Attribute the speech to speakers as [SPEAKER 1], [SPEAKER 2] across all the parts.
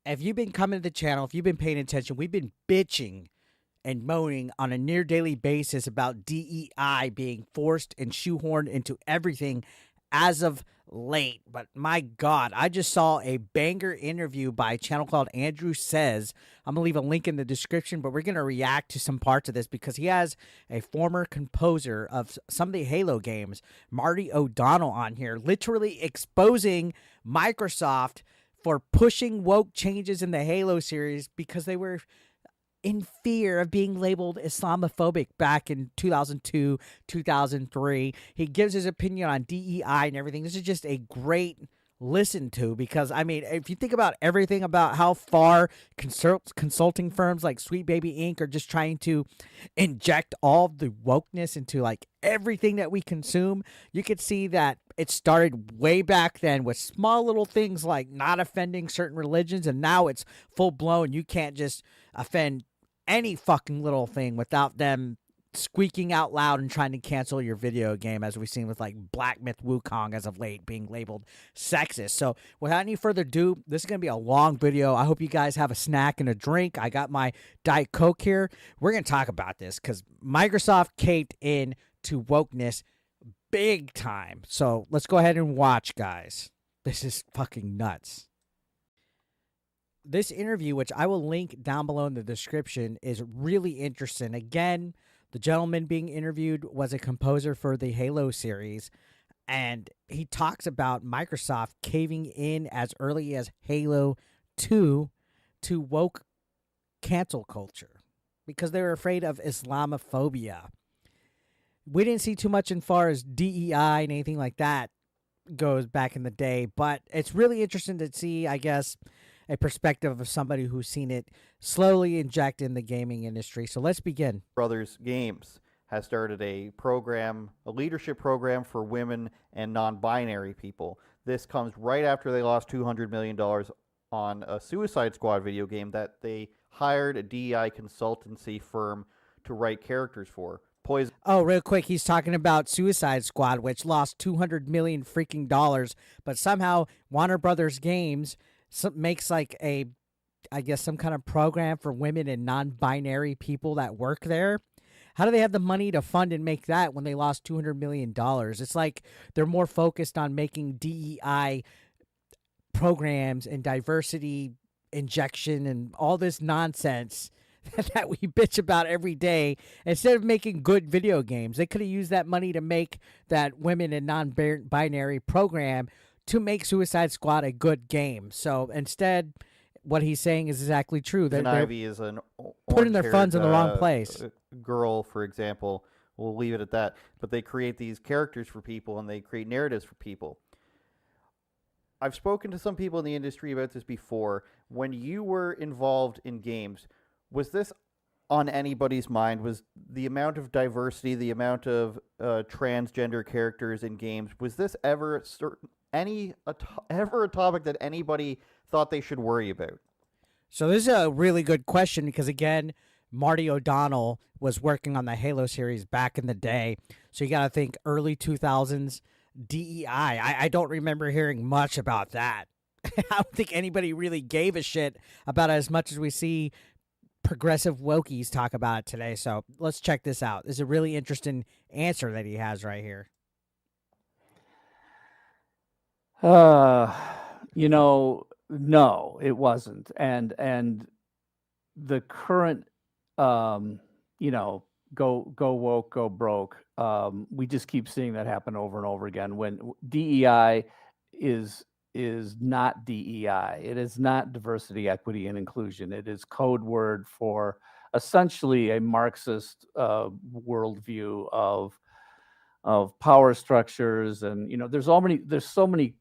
[SPEAKER 1] if you've been coming to the channel, if you've been paying attention, we've been bitching and moaning on a near daily basis about DEI being forced and shoehorned into everything as of late. But my God, I just saw a banger interview by a channel called Andrew Says. I'm going to leave a link in the description, but we're going to react to some parts of this because he has a former composer of some of the Halo games, Marty O'Donnell, on here, literally exposing Microsoft for pushing woke changes in the Halo series because they were in fear of being labeled Islamophobic back in 2002, 2003. He gives his opinion on DEI and everything. This is just a great listen to because, I mean, if you think about everything about how far consulting firms like Sweet Baby Inc. are just trying to inject all the wokeness into like everything that we consume, you could see that it started way back then with small little things like not offending certain religions, and now it's full blown. You can't just offend any fucking little thing without them squeaking out loud and trying to cancel your video game, as we've seen with like Black Myth Wukong as of late being labeled sexist. So without any further ado, this is going to be a long video. I hope you guys have a snack and a drink. I got my Diet Coke here. We're going to talk about this because Microsoft caved in to wokeness big time. So let's go ahead and watch, guys. This is fucking nuts. This interview, which I will link down below in the description, is really interesting. Again, the gentleman being interviewed was a composer for the Halo series, and he talks about Microsoft caving in as early as Halo 2 to woke cancel culture because they were afraid of Islamophobia. We didn't see too much as far as DEI and anything like that goes back in the day, but it's really interesting to see, I guess, a perspective of somebody who's seen it slowly inject in the gaming industry. So let's begin.
[SPEAKER 2] Brothers Games has started a program, a leadership program for women and non-binary people. This comes right after they lost $200 million on a Suicide Squad video game that they hired a DEI consultancy firm to write characters for.
[SPEAKER 1] Oh, real quick, he's talking about Suicide Squad, which lost $200 million freaking dollars, but somehow Warner Brothers Games makes like a, I guess, some kind of program for women and non-binary people that work there. How do they have the money to fund and make that when they lost $200 million? It's like they're more focused on making DEI programs and diversity injection and all this nonsense that we bitch about every day. Instead of making good video games, they could have used that money to make that women and non-binary program to make Suicide Squad a good game. So instead, what he's saying is exactly true.
[SPEAKER 2] They're Ivy is an
[SPEAKER 1] putting their funds in the wrong place.
[SPEAKER 2] Girl, for example, we'll leave it at that. But they create these characters for people and they create narratives for people. I've spoken to some people in the industry about this before. When you were involved in games, was this on anybody's mind? Was the amount of diversity, the amount of transgender characters in games, was this ever ever a topic that anybody thought they should worry about?
[SPEAKER 1] So this is a really good question because, again, Marty O'Donnell was working on the Halo series back in the day. So you got to think early 2000s DEI. I don't remember hearing much about that. I don't think anybody really gave a shit about it as much as we see progressive wokies talk about it today. So let's check this out. This is a really interesting answer that he has right here.
[SPEAKER 3] No, it wasn't. And the current, go woke, go broke. We just keep seeing that happen over and over again. When DEI is not DEI, it is not diversity, equity, and inclusion. It is code word for essentially a Marxist worldview of power structures, and there's so many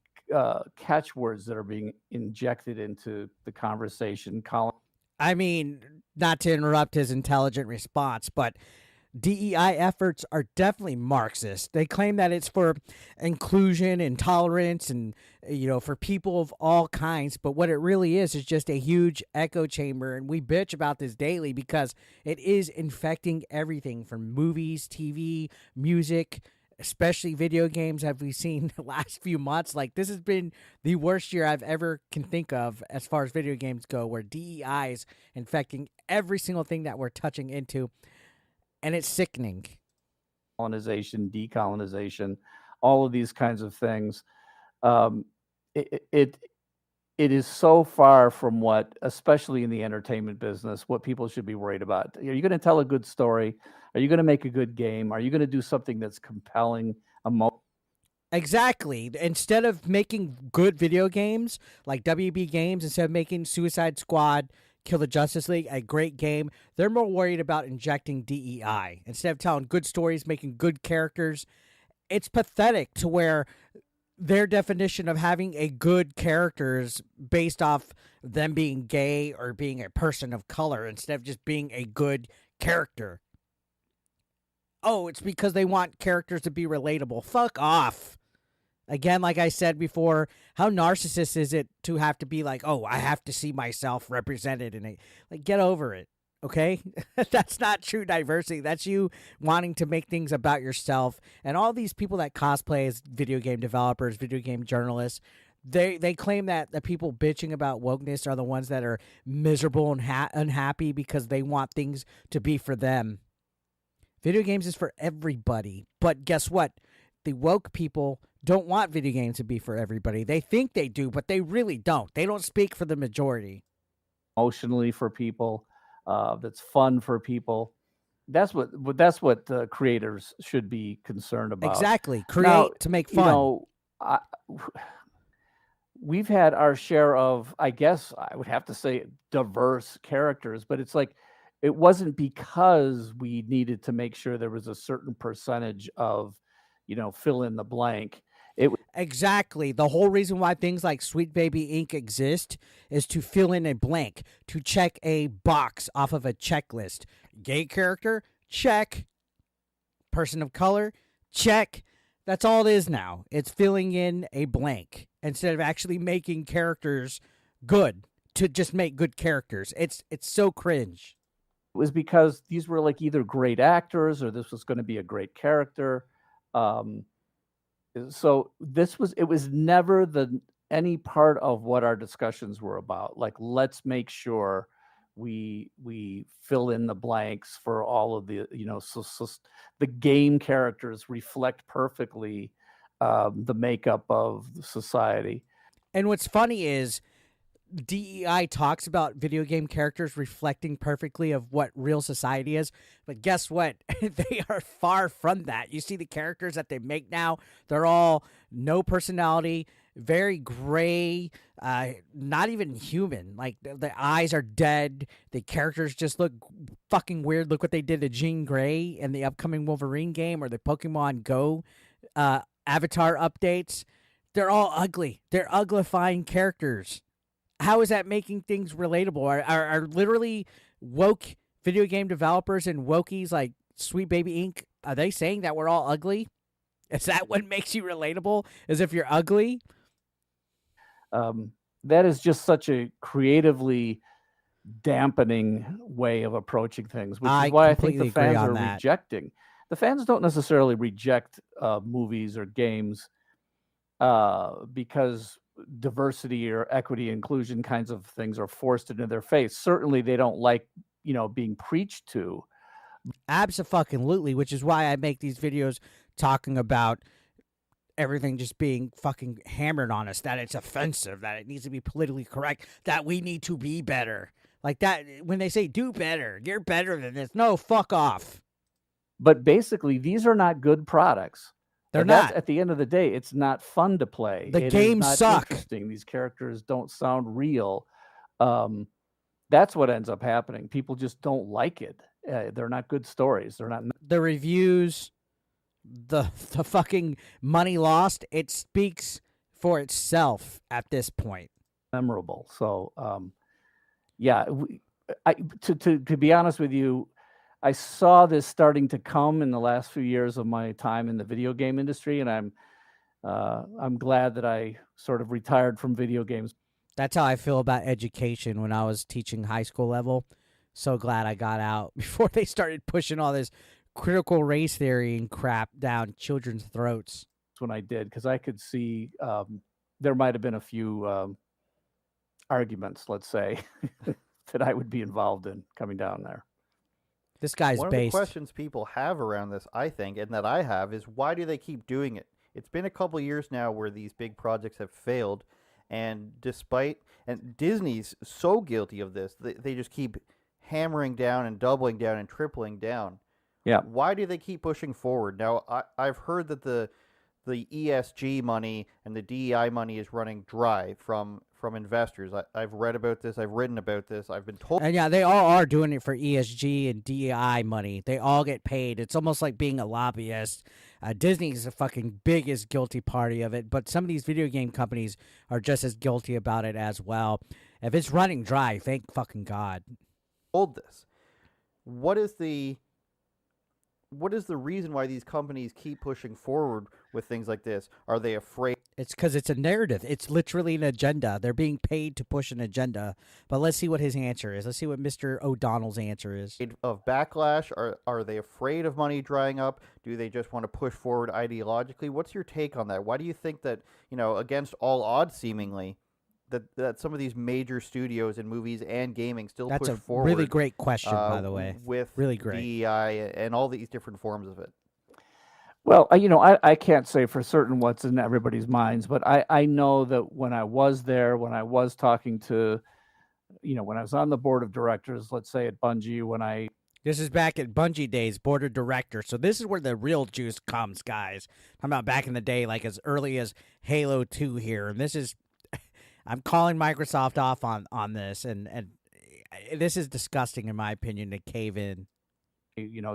[SPEAKER 3] catchwords that are being injected into the conversation.
[SPEAKER 1] I mean, not to interrupt his intelligent response, but DEI efforts are definitely Marxist. They claim that it's for inclusion and tolerance and, for people of all kinds. But what it really is just a huge echo chamber. And we bitch about this daily because it is infecting everything from movies, TV, music, especially video games, have we seen the last few months. Like, this has been the worst year I've ever can think of as far as video games go, where DEI is infecting every single thing that we're touching into, and it's sickening.
[SPEAKER 3] Colonization, decolonization, all of these kinds of things. It is so far from what, especially in the entertainment business, what people should be worried about. Are you going to tell a good story? Are you going to make a good game? Are you going to do something that's compelling,
[SPEAKER 1] Exactly. Instead of making good video games like WB Games, instead of making Suicide Squad, Kill the Justice League a great game, they're more worried about injecting DEI. Instead of telling good stories, making good characters, it's pathetic to where their definition of having a good character is based off them being gay or being a person of color instead of just being a good character. Oh, it's because they want characters to be relatable. Fuck off. Again, like I said before, how narcissist is it to have to be like, oh, I have to see myself represented in it? Like, get over it, okay? That's not true diversity. That's you wanting to make things about yourself. And all these people that cosplay as video game developers, video game journalists, they claim that the people bitching about wokeness are the ones that are miserable and unhappy because they want things to be for them. Video games is for everybody. But guess what? The woke people don't want video games to be for everybody. They think they do, but they really don't. They don't speak for the majority.
[SPEAKER 3] Emotionally for people, that's fun for people. That's what creators should be concerned about.
[SPEAKER 1] Exactly. Create to make fun.
[SPEAKER 3] We've had our share of, I guess I would have to say, diverse characters, but it's like, it wasn't because we needed to make sure there was a certain percentage of, fill in the blank.
[SPEAKER 1] Exactly. The whole reason why things like Sweet Baby Inc. exist is to fill in a blank, to check a box off of a checklist. Gay character? Check. Person of color? Check. That's all it is now. It's filling in a blank instead of actually making characters good, to just make good characters. It's so cringe.
[SPEAKER 3] It was because these were like either great actors or this was going to be a great character. So it was never any part of what our discussions were about. Like, let's make sure we fill in the blanks for all of the, so the game characters reflect perfectly the makeup of the society.
[SPEAKER 1] And what's funny is DEI talks about video game characters reflecting perfectly of what real society is, but guess what? They are far from that. You see the characters that they make now, they're all no personality, very gray, not even human. Like, the eyes are dead. The characters just look fucking weird. Look what they did to Jean Grey in the upcoming Wolverine game or the Pokemon Go avatar updates. They're all ugly. They're uglifying characters. How is that making things relatable? Are literally woke video game developers and wokies like Sweet Baby Inc., are they saying that we're all ugly? Is that what makes you relatable? As if you're ugly?
[SPEAKER 3] That is just such a creatively dampening way of approaching things, which is why I think the fans are rejecting. The fans don't necessarily reject movies or games because diversity or equity, inclusion kinds of things are forced into their face. Certainly they don't like, being preached to.
[SPEAKER 1] Abso-fucking-lutely, which is why I make these videos talking about everything just being fucking hammered on us, that it's offensive, that it needs to be politically correct, that we need to be better. Like that, when they say do better, you're better than this. No, fuck off.
[SPEAKER 3] But basically, these are not good products.
[SPEAKER 1] They're not.
[SPEAKER 3] At the end of the day, it's not fun to play.
[SPEAKER 1] The games suck.
[SPEAKER 3] Interesting. These characters don't sound real. That's what ends up happening. People just don't like it. They're not good stories. They're not.
[SPEAKER 1] The reviews, the fucking money lost, it speaks for itself at this point.
[SPEAKER 3] Memorable. So, yeah. To be honest with you, I saw this starting to come in the last few years of my time in the video game industry, and I'm glad that I sort of retired from video games.
[SPEAKER 1] That's how I feel about education when I was teaching high school level. So glad I got out before they started pushing all this critical race theory and crap down children's throats.
[SPEAKER 3] When I did, because I could see there might have been a few arguments, let's say, that I would be involved in coming down there.
[SPEAKER 1] This guy's
[SPEAKER 2] One of
[SPEAKER 1] based.
[SPEAKER 2] the questions people have around this, I think, and that I have, is why do they keep doing it? It's been a couple years now where these big projects have failed, and Disney's so guilty of this, they just keep hammering down and doubling down and tripling down.
[SPEAKER 3] Yeah.
[SPEAKER 2] Why do they keep pushing forward? Now, I've heard that the ESG money and the DEI money is running dry from investors. I've read about this. I've written about this. I've been told.
[SPEAKER 1] And yeah, they all are doing it for ESG and DEI money. They all get paid. It's almost like being a lobbyist. Disney's the fucking biggest guilty party of it, but some of these video game companies are just as guilty about it as well. If it's running dry, thank fucking God.
[SPEAKER 2] Told this. What is the reason why these companies keep pushing forward with things like this? Are they afraid?
[SPEAKER 1] It's because it's a narrative. It's literally an agenda. They're being paid to push an agenda. But let's see what his answer is. Let's see what Mr. O'Donnell's answer is.
[SPEAKER 2] Of backlash? Are they afraid of money drying up? Do they just want to push forward ideologically? What's your take on that? Why do you think that, against all odds seemingly, that some of these major studios in movies and gaming still
[SPEAKER 1] That's
[SPEAKER 2] push
[SPEAKER 1] a
[SPEAKER 2] forward?
[SPEAKER 1] really great question, by the way.
[SPEAKER 2] With
[SPEAKER 1] really great
[SPEAKER 2] DEI and all these different forms of it.
[SPEAKER 3] Well, I can't say for certain what's in everybody's minds, but I know that when I was there, when I was talking to, when I was on the board of directors, let's say at Bungie,
[SPEAKER 1] This is back at Bungie days, board of directors. So this is where the real juice comes, guys. I'm about back in the day, like as early as Halo 2 here. And this is, I'm calling Microsoft off on this. And this is disgusting, in my opinion, to cave in.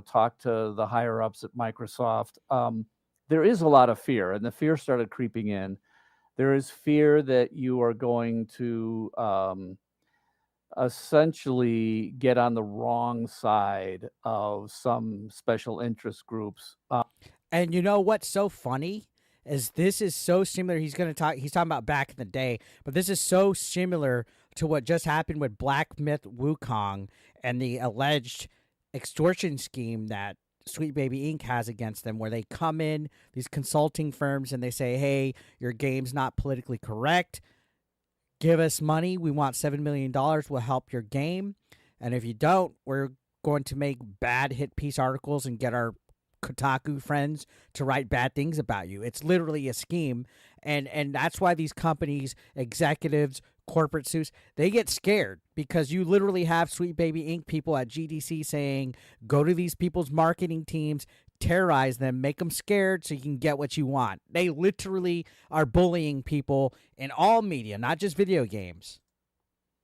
[SPEAKER 3] Talk to the higher ups at Microsoft. There is a lot of fear, and the fear started creeping in. There is fear that you are going to essentially get on the wrong side of some special interest groups.
[SPEAKER 1] And you know what's so funny is this is so similar. He's talking about back in the day, but this is so similar to what just happened with Black Myth Wukong and the alleged extortion scheme that Sweet Baby Inc. has against them, where they come in, these consulting firms, and they say, hey, your game's not politically correct. Give us money. We want $7 million. We'll help your game. And if you don't, we're going to make bad hit piece articles and get our Kotaku friends to write bad things about you. It's literally a scheme. And that's why these companies, executives, corporate suits, they get scared because you literally have Sweet Baby Inc. people at GDC saying, go to these people's marketing teams, terrorize them, make them scared so you can get what you want. They literally are bullying people in all media, not just video games.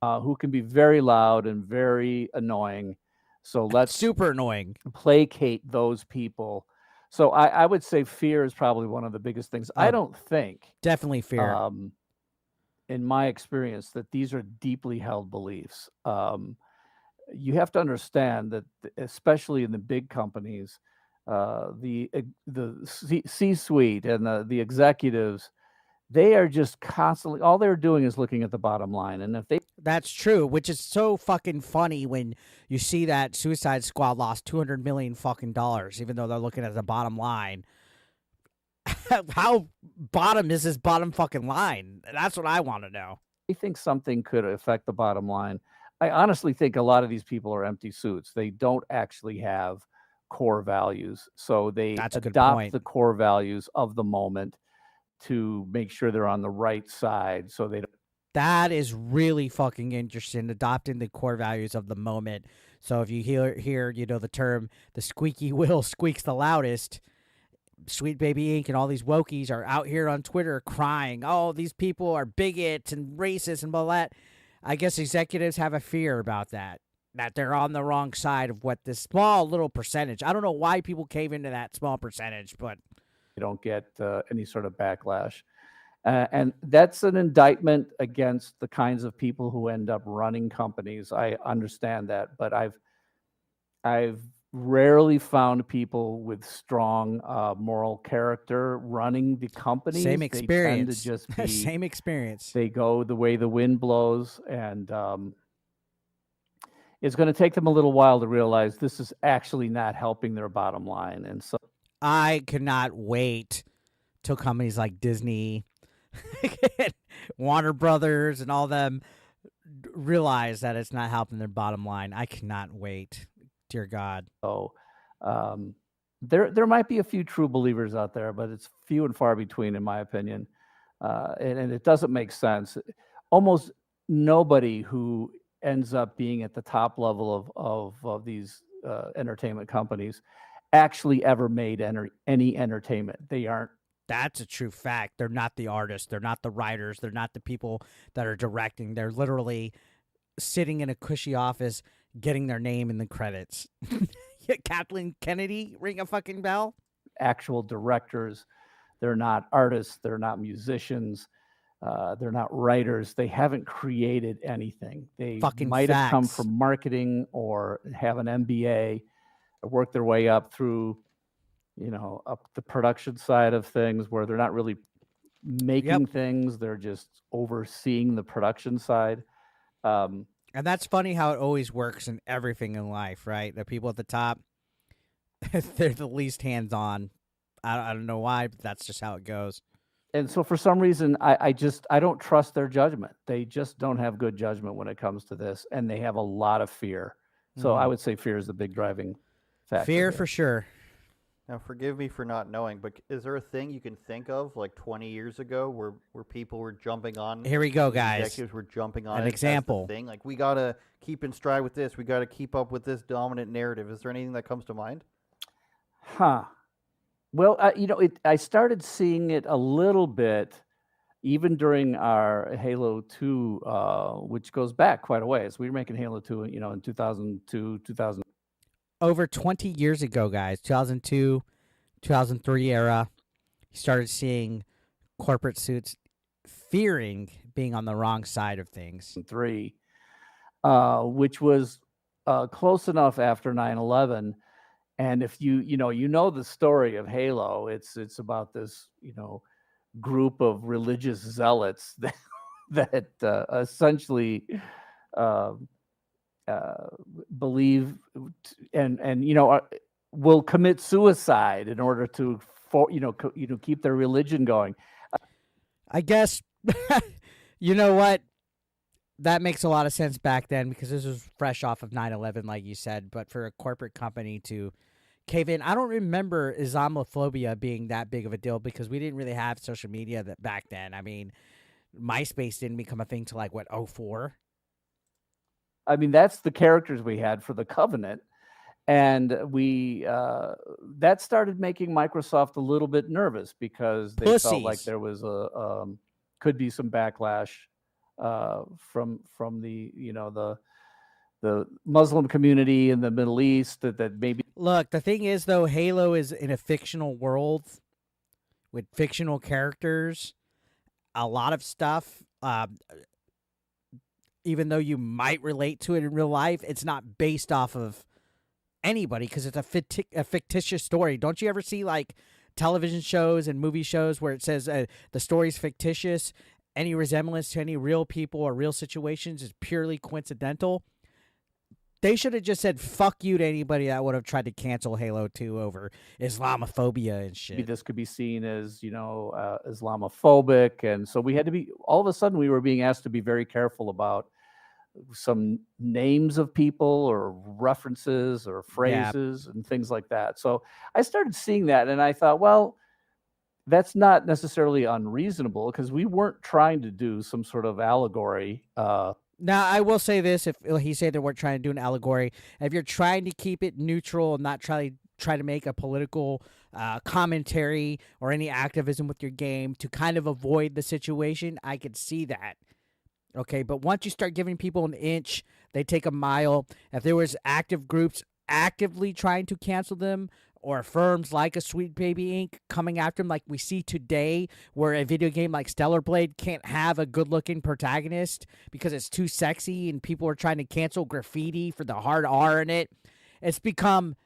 [SPEAKER 3] Who can be very loud and very annoying. So let's
[SPEAKER 1] super annoying.
[SPEAKER 3] Placate those people. So I would say fear is probably one of the biggest things. I don't think.
[SPEAKER 1] Definitely fear.
[SPEAKER 3] In my experience, that these are deeply held beliefs. You have to understand that, especially in the big companies, the C-suite and the executives, they are just constantly, all they're doing is looking at the bottom line. And if they...
[SPEAKER 1] That's true, which is so fucking funny when you see that Suicide Squad lost $200 million fucking dollars, even though they're looking at the bottom line. How bottom is this bottom fucking line? That's what I want to know.
[SPEAKER 3] I think something could affect the bottom line. I honestly think a lot of these people are empty suits. They don't actually have core values. So they adopt the core values of the moment to make sure they're on the right side. So they don't.
[SPEAKER 1] That is really fucking interesting, adopting the core values of the moment. So if you hear the term, the squeaky wheel squeaks the loudest, Sweet Baby Inc. and all these wokies are out here on Twitter crying, oh, these people are bigots and racist and all that. I guess executives have a fear about that they're on the wrong side of what this small little percentage. I don't know why people cave into that small percentage, but
[SPEAKER 3] you don't get any sort of backlash. And that's an indictment against the kinds of people who end up running companies. I understand that, but I've rarely found people with strong moral character running the companies.
[SPEAKER 1] Same experience.
[SPEAKER 3] They tend to just be,
[SPEAKER 1] same experience.
[SPEAKER 3] They go the way the wind blows, and it's going to take them a little while to realize this is actually not helping their bottom line. And so
[SPEAKER 1] I cannot wait till companies like Disney, Warner Brothers, and all them realize that it's not helping their bottom line. I cannot wait. Dear God.
[SPEAKER 3] There might be a few true believers out there, but it's few and far between, in my opinion. And it doesn't make sense. Almost nobody who ends up being at the top level of these entertainment companies actually ever made any entertainment. They aren't.
[SPEAKER 1] That's a true fact. They're not the artists. They're not the writers. They're not the people that are directing. They're literally sitting in a cushy office getting their name in the credits. Kathleen Kennedy, ring a fucking bell?
[SPEAKER 3] Actual directors. They're not artists. They're not musicians. They're not writers. They haven't created anything. They
[SPEAKER 1] fucking
[SPEAKER 3] might
[SPEAKER 1] facts.
[SPEAKER 3] have come from marketing or have an MBA, or work their way up through, up the production side of things where they're not really making things. They're just overseeing the production side.
[SPEAKER 1] And that's funny how it always works in everything in life, right? The people at the top, they're the least hands-on. I don't know why, but that's just how it goes.
[SPEAKER 3] And so for some reason, I don't trust their judgment. They just don't have good judgment when it comes to this, and they have a lot of fear. So I would say fear is the big driving factor.
[SPEAKER 1] Fear
[SPEAKER 3] here.
[SPEAKER 1] for sure.
[SPEAKER 2] Now, forgive me for not knowing, but is there a thing you can think of like 20 years ago where people were jumping on?
[SPEAKER 1] Here we go,
[SPEAKER 2] the
[SPEAKER 1] guys.
[SPEAKER 2] Executives were jumping on
[SPEAKER 1] An
[SPEAKER 2] it
[SPEAKER 1] example.
[SPEAKER 2] as the thing. Like, we got to keep in stride with this. We got to keep up with this dominant narrative. Is there anything that comes to mind?
[SPEAKER 3] Well, I started seeing it a little bit even during our Halo 2, which goes back quite a ways. We were making Halo 2, in 2002, 2000.
[SPEAKER 1] Over 20 years ago, guys, 2002, 2003 era, you started seeing corporate suits fearing being on the wrong side of things.
[SPEAKER 3] 3, which was close enough after 9/11. And if you know the story of Halo, it's about this, group of religious zealots that essentially believe and will commit suicide in order to keep their religion going.
[SPEAKER 1] I guess you know what? That makes a lot of sense back then because this was fresh off of 9/11, like you said. But for a corporate company to cave in, I don't remember Islamophobia being that big of a deal because we didn't really have social media that back then. I mean, MySpace didn't become a thing till like what, 2004?
[SPEAKER 3] I mean, that's the characters we had for the Covenant, and we that started making Microsoft a little bit nervous because they felt like there was could be some backlash from the Muslim community in the Middle East that maybe.
[SPEAKER 1] Look, the thing is though, Halo is in a fictional world with fictional characters. A lot of stuff, even though you might relate to it in real life, it's not based off of anybody because it's a fictitious story. Don't you ever see like television shows and movie shows where it says the story's fictitious? Any resemblance to any real people or real situations is purely coincidental. They should have just said fuck you to anybody that would have tried to cancel Halo 2 over Islamophobia and shit.
[SPEAKER 3] This could be seen as, Islamophobic. And so we had to be, all of a sudden we were being asked to be very careful about some names of people or references or phrases and things like that. So I started seeing that and I thought, well, that's not necessarily unreasonable because we weren't trying to do some sort of allegory.
[SPEAKER 1] Now, I will say this, if he said that we're trying to do an allegory, if you're trying to keep it neutral and not try to make a political commentary or any activism with your game to kind of avoid the situation, I could see that. Okay, but once you start giving people an inch, they take a mile. If there was active groups actively trying to cancel them, or firms like a Sweet Baby Inc. coming after them like we see today, where a video game like Stellar Blade can't have a good-looking protagonist because it's too sexy and people are trying to cancel graffiti for the hard R in it. It's become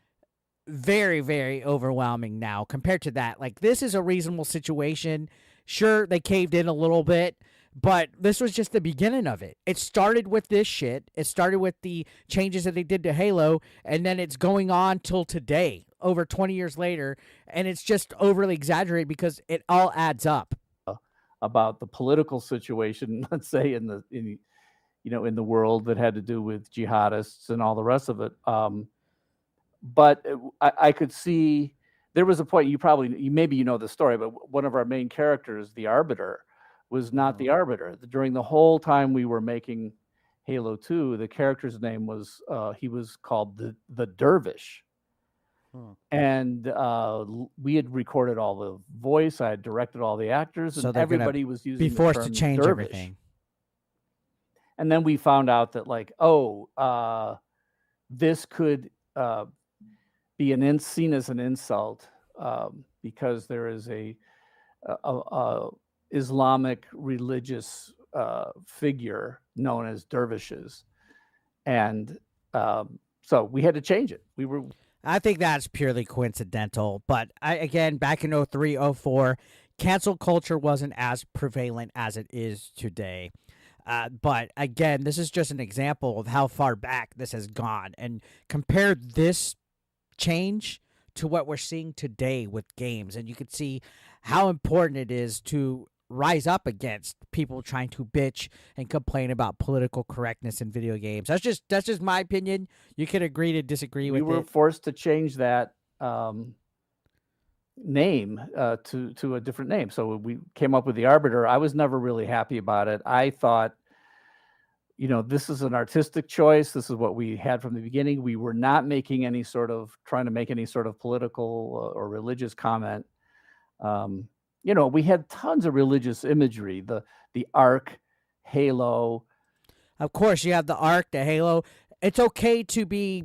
[SPEAKER 1] very, very overwhelming now compared to that. Like, this is a reasonable situation. Sure, they caved in a little bit, But this was just the beginning of it. It started with this shit. It started with the changes that they did to Halo, and then it's going on till today, over 20 years later, and it's just overly exaggerated because it all adds up.
[SPEAKER 3] About the political situation, let's say in the world that had to do with jihadists and all the rest of it. But I could see there was a point, maybe you know the story, but one of our main characters, the Arbiter, was not the Arbiter. During the whole time we were making Halo 2, the character's name was, he was called the Dervish. And we had recorded all the voice. I had directed all the actors,
[SPEAKER 1] So
[SPEAKER 3] and
[SPEAKER 1] they're gonna
[SPEAKER 3] everybody was using
[SPEAKER 1] Be
[SPEAKER 3] the
[SPEAKER 1] forced to
[SPEAKER 3] term
[SPEAKER 1] change
[SPEAKER 3] Dervish.
[SPEAKER 1] everything.
[SPEAKER 3] And then we found out that, like, this could be seen as an insult because there is a Islamic religious figure known as dervishes, and so we had to change it.
[SPEAKER 1] I think that's purely coincidental. But again, back in 03, 04, cancel culture wasn't as prevalent as it is today. But again, this is just an example of how far back this has gone. And compare this change to what we're seeing today with games. And you can see how important it is to rise up against people trying to bitch and complain about political correctness in video games. That's just my opinion. You can agree to disagree with it.
[SPEAKER 3] We were forced to change that name to a different name. So we came up with the Arbiter. I was never really happy about it. I thought, this is an artistic choice. This is what we had from the beginning. We were not trying to make any sort of political or religious comment. We had tons of religious imagery, the Ark, Halo.
[SPEAKER 1] Of course, you have the Ark, the Halo. It's okay to be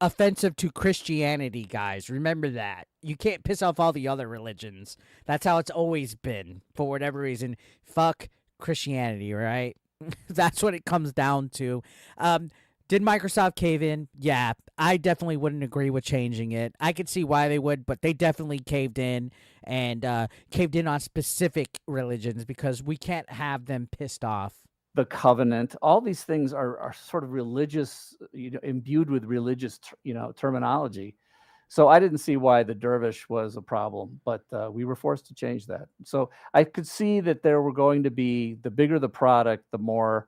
[SPEAKER 1] offensive to Christianity, guys. Remember that. You can't piss off all the other religions. That's how it's always been, for whatever reason. Fuck Christianity, right? That's what it comes down to. Did Microsoft cave in? Yeah, I definitely wouldn't agree with changing it. I could see why they would, but they definitely caved in and caved in on specific religions because we can't have them pissed off.
[SPEAKER 3] The covenant, all these things are sort of religious, imbued with religious, terminology. So I didn't see why the Dervish was a problem, but we were forced to change that. So I could see that there were going to be, the bigger the product, the more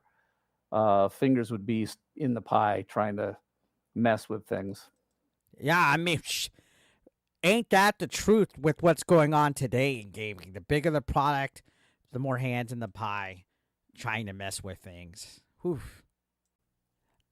[SPEAKER 3] fingers would be in the pie trying to mess with things.
[SPEAKER 1] Yeah, I mean, ain't that the truth with what's going on today in gaming? The bigger the product, the more hands in the pie trying to mess with things. Whew.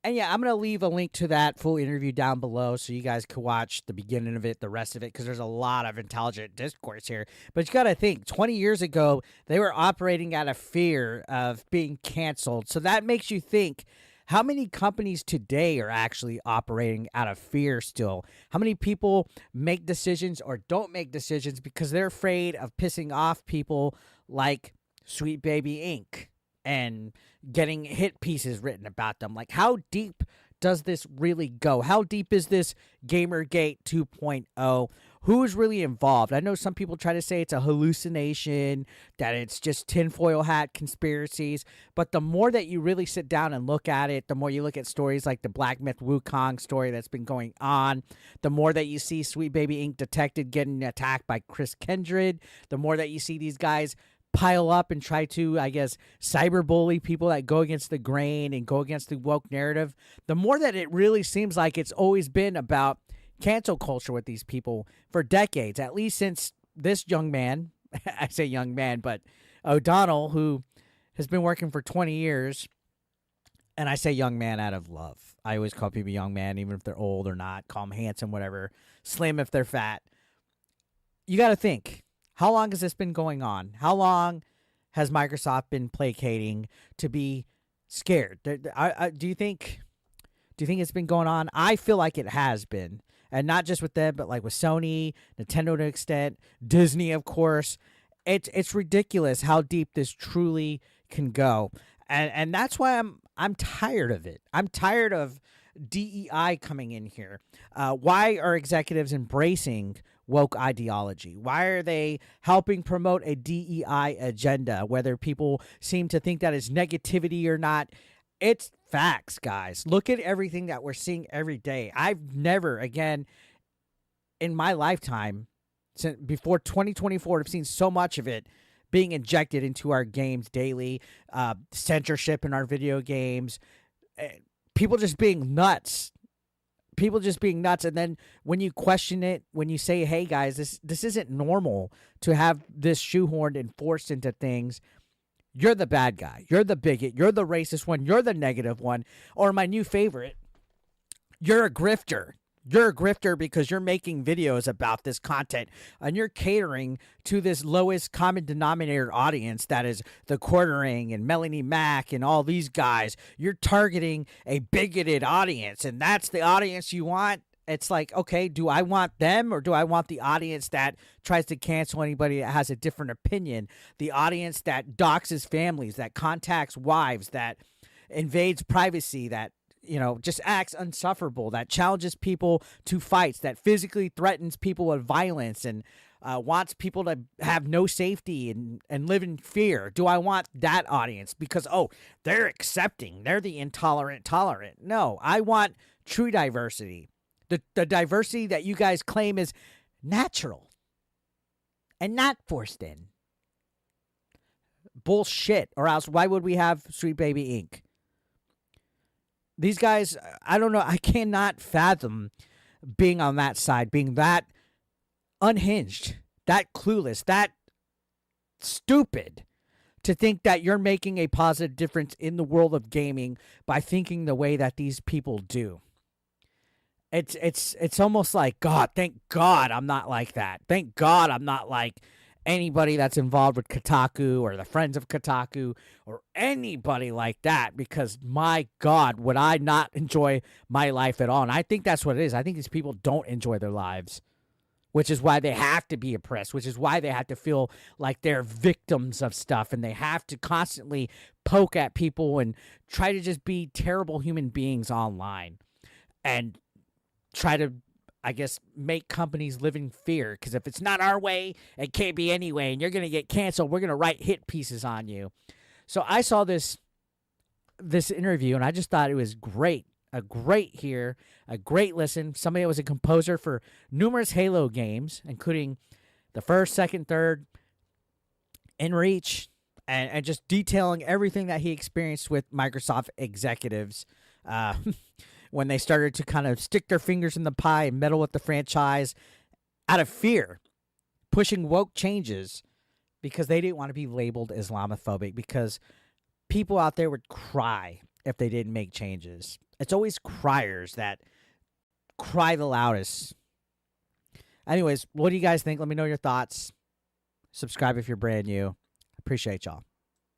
[SPEAKER 1] And yeah, I'm going to leave a link to that full interview down below so you guys can watch the beginning of it, the rest of it, because there's a lot of intelligent discourse here. But you got to think, 20 years ago, they were operating out of fear of being canceled. So that makes you think, how many companies today are actually operating out of fear still? How many people make decisions or don't make decisions because they're afraid of pissing off people like Sweet Baby Inc. and getting hit pieces written about them? Like, how deep does this really go? How deep is this Gamergate 2.0? Who's really involved? I know some people try to say it's a hallucination, that it's just tinfoil hat conspiracies, but the more that you really sit down and look at it, the more you look at stories like the Black Myth Wukong story that's been going on, the more that you see Sweet Baby Inc. detected getting attacked by Chris Kindred, the more that you see these guys pile up and try to, I guess, cyberbully people that go against the grain and go against the woke narrative, the more that it really seems like it's always been about cancel culture with these people for decades, at least since this young man, I say young man, but O'Donnell, who has been working for 20 years, and I say young man out of love. I always call people young man, even if they're old or not, call them handsome, whatever, slim if they're fat. You got to think, how long has this been going on? How long has Microsoft been placating to be scared? Do you think it's been going on? I feel like it has been. And not just with them, but like with Sony, Nintendo to an extent, Disney, of course. It's ridiculous how deep this truly can go. And that's why I'm tired of it. I'm tired of DEI coming in here. Why are executives embracing woke ideology? Why are they helping promote a DEI agenda, whether people seem to think that is negativity or not? It's facts, guys. Look at everything that we're seeing every day. I've never, again, in my lifetime, since before 2024, I've seen so much of it being injected into our games daily, censorship in our video games, people just being nuts. And then when you question it, when you say, hey, guys, this isn't normal to have this shoehorned and forced into things, you're the bad guy. You're the bigot. You're the racist one. You're the negative one. Or my new favorite, you're a grifter. You're a grifter because you're making videos about this content and you're catering to this lowest common denominator audience that is the Quartering and Melanie Mack and all these guys. You're targeting a bigoted audience, and that's the audience you want. It's like, okay, do I want them or do I want the audience that tries to cancel anybody that has a different opinion? The audience that doxes families, that contacts wives, that invades privacy, that just acts unsufferable, that challenges people to fights, that physically threatens people with violence and wants people to have no safety and live in fear? Do I want that audience because, they're accepting, they're the intolerant tolerant? No, I want true diversity. The diversity that you guys claim is natural and not forced in. Bullshit. Or else why would we have Sweet Baby Inc.? These guys, I don't know. I cannot fathom being on that side, being that unhinged, that clueless, that stupid to think that you're making a positive difference in the world of gaming by thinking the way that these people do. It's almost like, God, thank God I'm not like that. Thank God I'm not like anybody that's involved with Kotaku or the Friends of Kotaku or anybody like that, because my God, would I not enjoy my life at all? And I think that's what it is. I think these people don't enjoy their lives, which is why they have to be oppressed, which is why they have to feel like they're victims of stuff, and they have to constantly poke at people and try to just be terrible human beings online and try to, I guess, make companies live in fear, because if it's not our way, it can't be anyway, and you're going to get canceled. We're going to write hit pieces on you. So I saw this interview, and I just thought it was great. A great listen. Somebody that was a composer for numerous Halo games, including the first, second, third, In Reach, and just detailing everything that he experienced with Microsoft executives when they started to kind of stick their fingers in the pie and meddle with the franchise out of fear, pushing woke changes because they didn't want to be labeled Islamophobic, because people out there would cry if they didn't make changes. It's always criers that cry the loudest. Anyways, what do you guys think? Let me know your thoughts. Subscribe if you're brand new. Appreciate y'all.